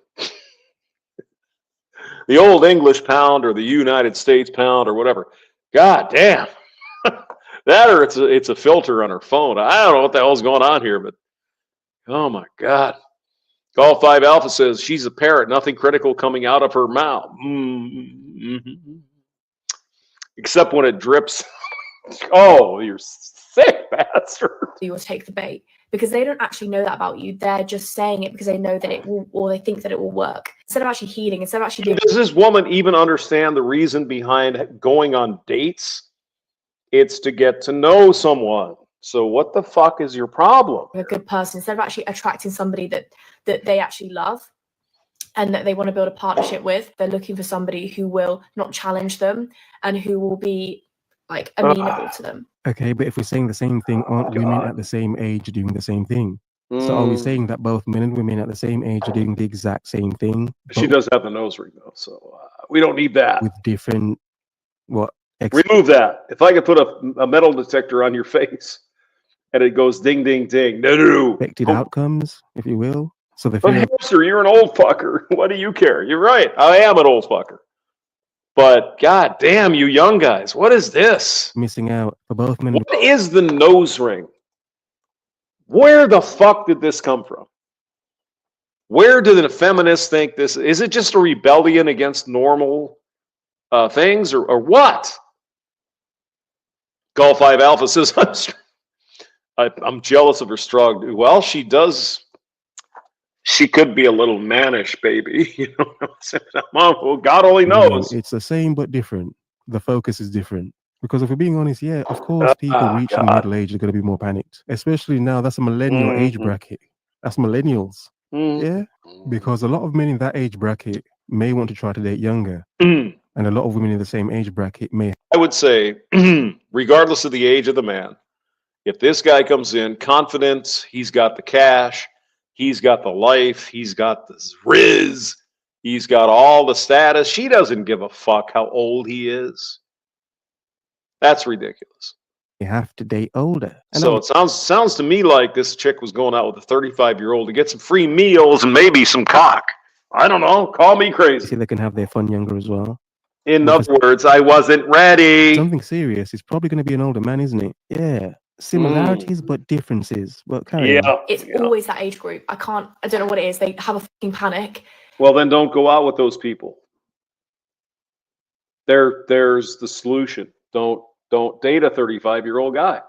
The old English pound or the United States pound or whatever. God damn. That or it's a filter on her phone. I don't know what the hell's going on here, but oh my God. Call 5 Alpha says she's a parrot, nothing critical coming out of her mouth. Mm-hmm. Except when it drips. Oh, you're sick bastard. You will take the bait, because they don't actually know that about you. They're just saying it because they know that it will, or they think that it will work. Instead of actually healing, instead of actually being. Does this woman even understand the reason behind going on dates? It's to get to know someone. So what the fuck is your problem? A good person, instead of actually attracting somebody that they actually love and that they want to build a partnership with, they're looking for somebody who will not challenge them and who will be like amenable to them. Okay, but if we're saying the same thing, aren't women at the same age doing the same thing? So are we saying that both men and women at the same age are doing the exact same thing? She does have the nose ring though, so we don't need that. With different, what? Remove that. If I could put a metal detector on your face and it goes ding, ding, ding. No. Expected outcomes, if you will. So the But hamster, you're an old fucker. What do you care? You're right. I am an old fucker. But god damn, you young guys, what is this? Missing out for both men. What is the nose ring? Where the fuck did this come from? Where do the feminists think this is? It just a rebellion against normal things or what? Golf 5 Alpha says, I'm jealous of her strong. Well, she does. She could be a little mannish, baby. You know what I'm saying? Well, God only knows. It's the same but different. The focus is different. Because if we're being honest, yeah, of course, people reaching middle age are going to be more panicked. Especially now, that's a millennial age bracket. That's millennials. Yeah? Because a lot of men in that age bracket may want to try to date younger. And a lot of women in the same age bracket may. I would say, regardless of the age of the man, if this guy comes in confident, he's got the cash, he's got the life, he's got the riz, he's got all the status, she doesn't give a fuck how old he is. That's ridiculous. You have to date older. And so it sounds to me like this chick was going out with a 35-year-old to get some free meals and maybe some cock. I don't know. Call me crazy. See, they can have their fun younger as well. In other words, I wasn't ready. Something serious. It's probably going to be an older man, isn't it? Yeah. Similarities, but differences. But it's always that age group. I don't know what it is. They have a fucking panic. Well, then don't go out with those people. There's the solution. Don't date a 35-year-old guy.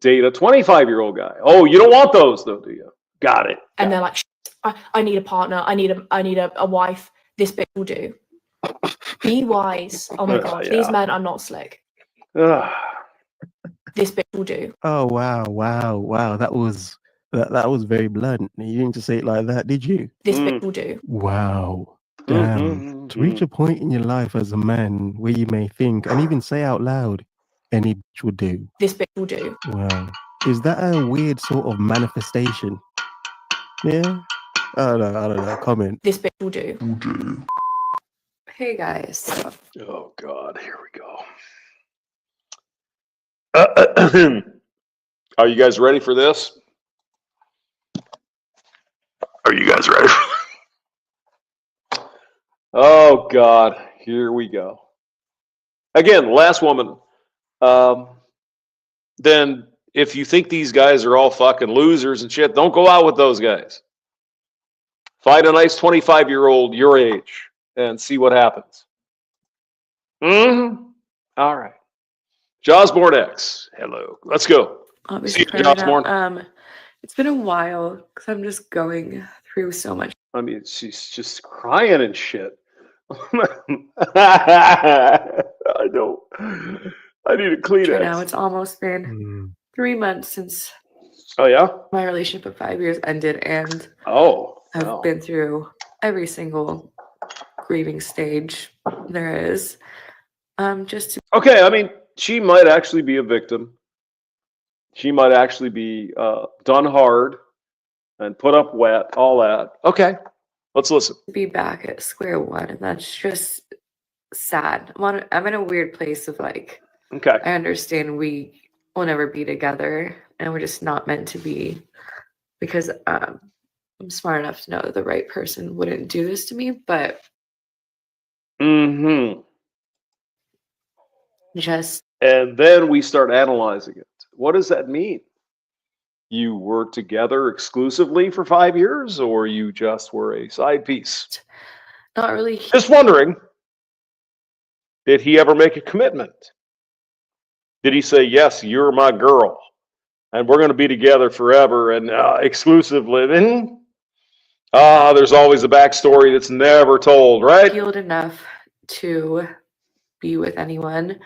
Date a 25-year-old guy. Oh, you don't want those though, do you? Got it. And they're like, I need a partner. I need a wife. This bitch will do. Be wise. Oh my god, these men are not slick. This bitch will do. Oh wow. That was very blunt. You didn't just say it like that, did you? This bitch will do. Wow. Damn. To reach a point in your life as a man where you may think and even say out loud, any bitch will do. This bitch will do. Wow. Is that a weird sort of manifestation? Yeah? I don't know. Comment. This bitch will do. Hey guys. Oh god, here we go. Are you guys ready for this? Are you guys ready? Oh god, here we go. Again, last woman. Then if you think these guys are all fucking losers and shit, don't go out with those guys. Find a nice 25-year-old your age and see what happens. All right. Jawsborne X. Hello. Let's go. See you, Jawsborne. It's been a while because I'm just going through so much. I mean, she's just crying and shit. I know. I need a Kleenex. Right now, it's almost been 3 months since. Oh yeah. My relationship of 5 years ended, and I've been through every single grieving stage there is. Okay, I mean, she might actually be a victim. She might actually be done hard and put up wet, all that. Okay, let's listen. Be back at square one, and that's just sad. I'm in a weird place of like, okay, I understand we will never be together, and we're just not meant to be, because I'm smart enough to know that the right person wouldn't do this to me, but just. And then we start analyzing it. What does that mean? You were together exclusively for 5 years, or you just were a side piece? Not really. Just wondering, did he ever make a commitment? Did he say, yes, you're my girl, and we're going to be together forever and exclusive living? There's always a backstory that's never told, right? Healed enough to be with anyone.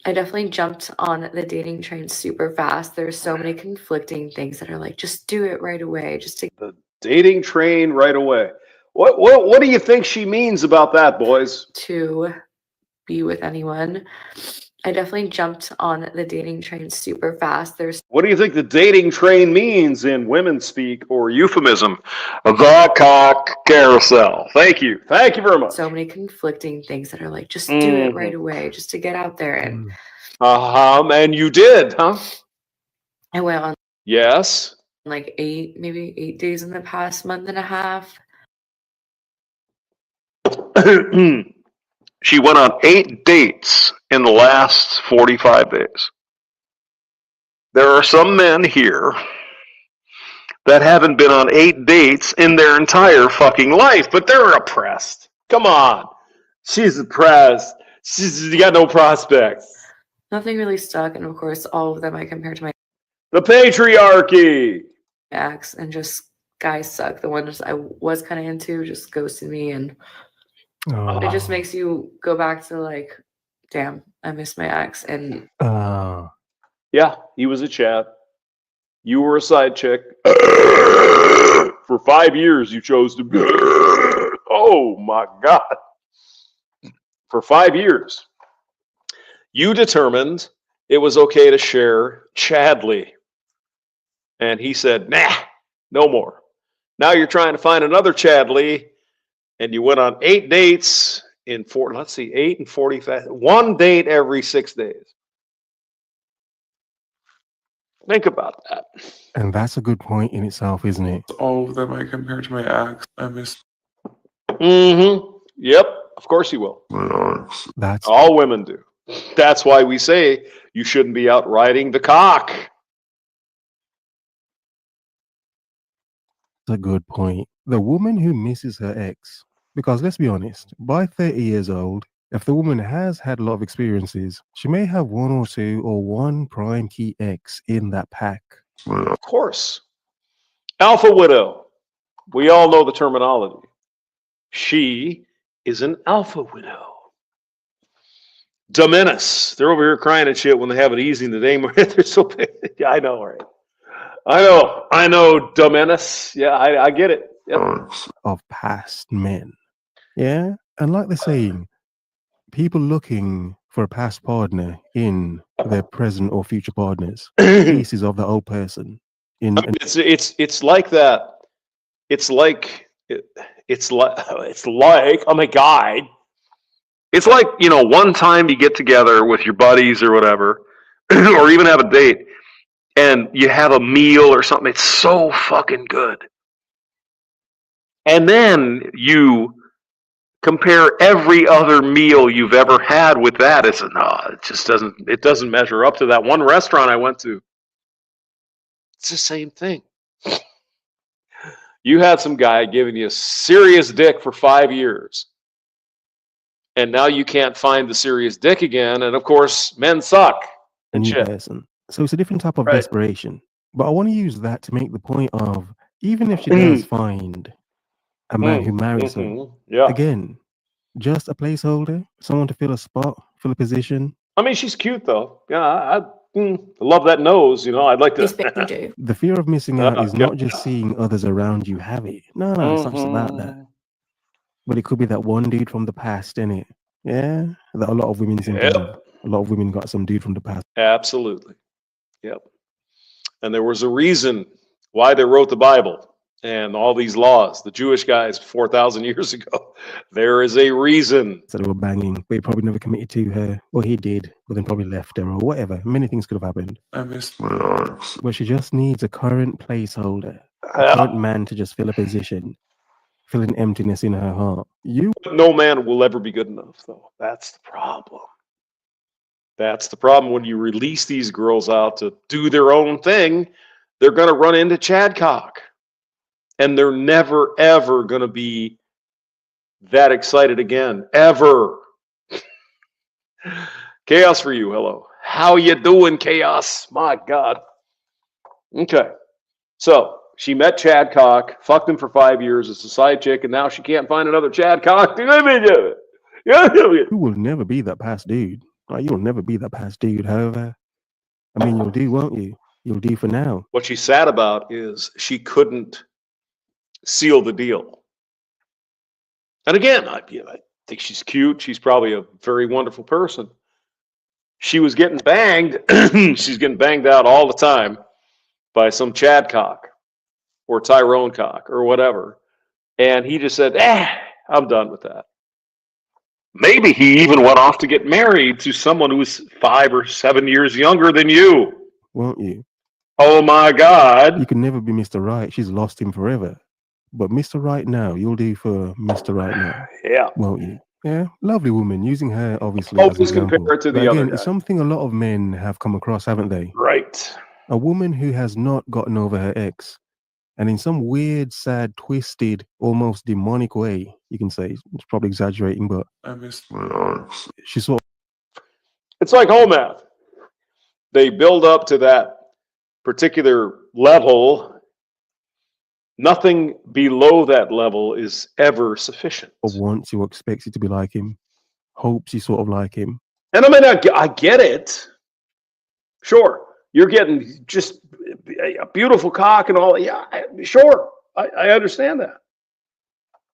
I definitely jumped on the dating train super fast. There's so many conflicting things that are like, just do it right away. Just to the dating train right away. What do you think she means about that, boys? To be with anyone. I definitely jumped on the dating train super fast. What do you think the dating train means in women speak or euphemism? The cock carousel. Thank you. Thank you very much. So many conflicting things that are like, just do it right away, just to get out there. And and you did, huh? I went on yes, like 8 days in the past month and a half. She went on 8 dates in the last 45 days. There are some men here that haven't been on 8 dates in their entire fucking life, but they're oppressed. Come on. She's oppressed. She's got no prospects. Nothing really stuck, and of course, all of them I compare to my the patriarchy. Ex, and just guys suck. The ones I was kind of into just ghosted me, and it just makes you go back to like, damn, I miss my ex. And yeah, he was a chat. You were a side chick. For 5 years, you chose to be. Oh my God. For 5 years, you determined it was okay to share Chadley. And he said, nah, no more. Now you're trying to find another Chadley, and you went on 8 dates in 8 and 45. 1 date every 6 days. Think about that. And that's a good point in itself, isn't it? All of them I compare to my ex. I miss. Yep. Of course you will. That's all women do. That's why we say you shouldn't be out riding the cock. a good point. The woman who misses her ex, because let's be honest, by 30 years old, if the woman has had a lot of experiences, she may have 1 or 2 or 1 prime key ex in that pack. Of course. Alpha widow. We all know the terminology. She is an alpha widow. Dominus. They're over here crying and shit when they have it easy in the name. They're so big. Yeah, I know, right? I know, Dominus. Yeah, I get it. Yep. Of past men. Yeah? And like they're saying, people looking for a past partner in their present or future partners, pieces of the old person. It's like that. It's like oh my God. It's like, one time you get together with your buddies or whatever, or even have a date, and you have a meal or something. It's so fucking good. And then you compare every other meal you've ever had with that. It's it doesn't measure up to that one restaurant I went to. It's the same thing. You had some guy giving you serious dick for 5 years. And now you can't find the serious dick again. And of course, men suck. A new person. So it's a different type of desperation. But I want to use that to make the point of, even if she does find a man who marries her, again, just a placeholder, someone to fill a spot, fill a position. I mean, she's cute though. Yeah, I love that nose. I'd like to. The fear of missing out is not just seeing others around you have it. No, it's not just about that. But it could be that one dude from the past, innit? Yeah, that a lot of women think of. A lot of women got some dude from the past. Absolutely. Yep. And there was a reason why they wrote the Bible and all these laws. The Jewish guys 4,000 years ago. There is a reason. So they were banging, but he probably never committed to her. Well, he did, but then probably left her or whatever. Many things could have happened. I missed my arms. But she just needs a current placeholder, a current man to just fill a position, fill an emptiness in her heart. No man will ever be good enough, though. That's the problem. That's the problem. When you release these girls out to do their own thing, they're going to run into Chadcock. And they're never, ever going to be that excited again. Ever. Chaos for you. Hello. How you doing, Chaos? My God. Okay. So she met Chadcock, fucked him for 5 years as a side chick, and now she can't find another Chadcock. You will never be that past dude. Right? You'll never be that past dude, however. I mean, you'll do, won't you? You'll do for now. What she's sad about is she couldn't seal the deal. And again, I think she's cute. She's probably a very wonderful person. She was getting banged. She's getting banged out all the time by some Chadcock or Tyrone cock or whatever. And he just said, I'm done with that. Maybe he even went off to get married to someone who's 5 or 7 years younger than you. Won't you? Oh my God. You can never be Mr. Right. She's lost him forever. But Mr. Right now, you'll do for Mr. Right now. Yeah. Won't you? Yeah. Lovely woman. Using her, obviously, Always as an example. compare it to the But other again, guy. it's something a lot of men have come across, haven't they? Right. A woman who has not gotten over her ex. And in some weird, sad, twisted, almost demonic way, you can say, it's probably exaggerating, but I missed my arms. she sort of... It's like home math. They build up to that particular level. Nothing below that level is ever sufficient. wants you or expects you to be like him, hopes you sort of like him. And I mean, I get it. Sure, you're getting just a beautiful cock and all. Yeah, sure, I understand that.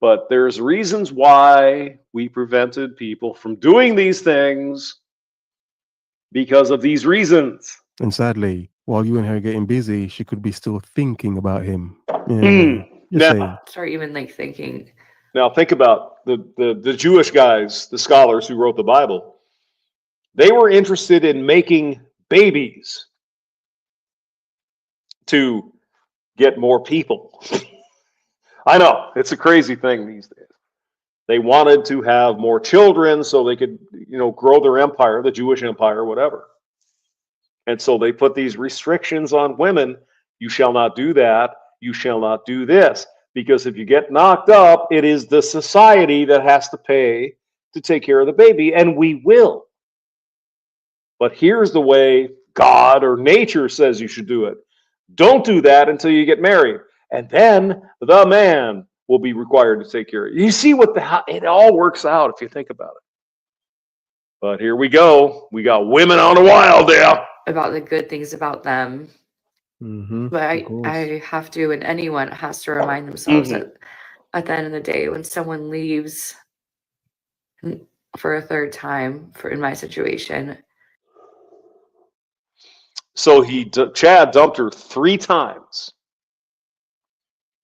But there's reasons why we prevented people from doing these things because of these reasons. And sadly, while you and her are getting busy, she could be still thinking about him. Yeah, just saying. Start even like thinking. Now think about the Jewish guys, the scholars who wrote the Bible. They were interested in making babies to get more people. I know, it's a crazy thing these days. They wanted to have more children so they could, grow their empire, the Jewish empire, whatever. And so they put these restrictions on women. You shall not do that. You shall not do this. Because if you get knocked up, it is the society that has to pay to take care of the baby, and we will. But here's the way God or nature says you should do it. Don't do that until you get married. And then the man will be required to take care of you. You see it all works out if you think about it. But here we go. We got women on the wild there. About the good things about them. Mm-hmm, but I have to, and anyone has to remind themselves that at the end of the day, when someone leaves for a third time, in my situation. So Chad dumped her 3 times.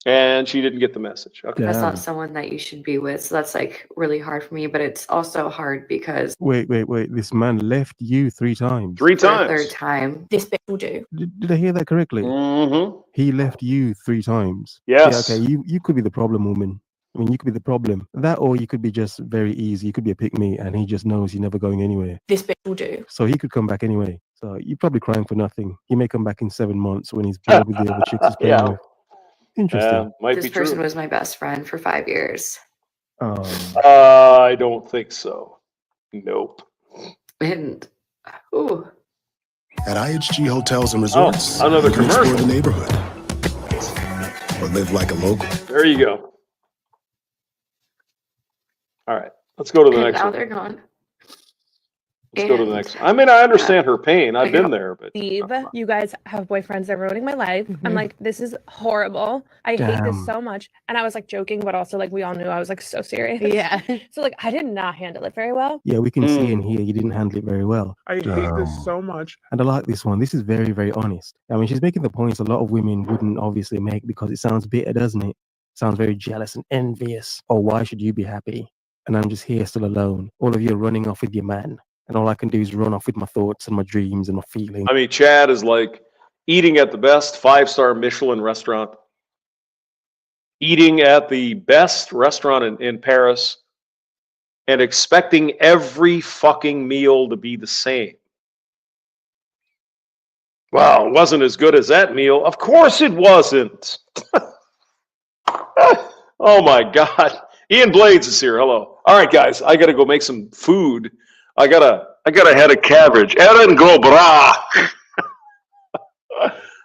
And she didn't get the message. Okay. That's not someone that you should be with. So that's like really hard for me, but it's also hard because wait. This man left you 3 times. 3 times. The third time. This bitch will do. Did I hear that correctly? Mm-hmm. He left you 3 times. Yes. Yeah, okay, you could be the problem, woman. I mean, you could be the problem. That, or you could be just very easy. You could be a pick-me, and he just knows you're never going anywhere. This bitch will do. So he could come back anyway. So you're probably crying for nothing. He may come back in 7 months when he's bored with the other chicks he's playing with. Interesting. Might this be person true. was my best friend for 5 years. I don't think so. Nope. And at IHG Hotels and Resorts, another you can commercial. explore the neighborhood or live like a local. There you go. All right, let's go to the next now one. they're gone. Let's go to the next one. I mean, I understand her pain. I've been there, but Steve, you guys have boyfriends that are ruining my life. I'm like, this is horrible. I hate this so much. And I was like joking, but also like we all knew I was like so serious. Yeah. So like I did not handle it very well. Yeah, we can see and hear you didn't handle it very well. I hate this so much. And I like this one. This is very, very honest. I mean, she's making the points a lot of women wouldn't obviously make because it sounds bitter, doesn't it? Sounds very jealous and envious. Or why should you be happy? And I'm just here still alone. All of you are running off with your man. And all I can do is run off with my thoughts and my dreams and my feelings. I mean, Chad is like eating at the best 5-star Michelin restaurant, eating at the best restaurant in Paris, and expecting every fucking meal to be the same. Well, it wasn't as good as that meal. Of course it wasn't. Oh my God. Ian Blades is here. Hello. All right, guys, I got to go make some food. I got a head of cabbage. Eren go bra.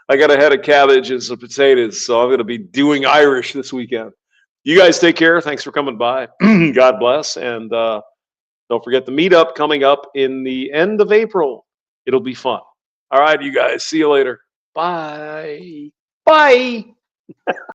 I got a head of cabbage and some potatoes, so I'm going to be doing Irish this weekend. You guys take care. Thanks for coming by. God bless. And don't forget the meetup coming up in the end of April. It'll be fun. All right, you guys. See you later. Bye. Bye.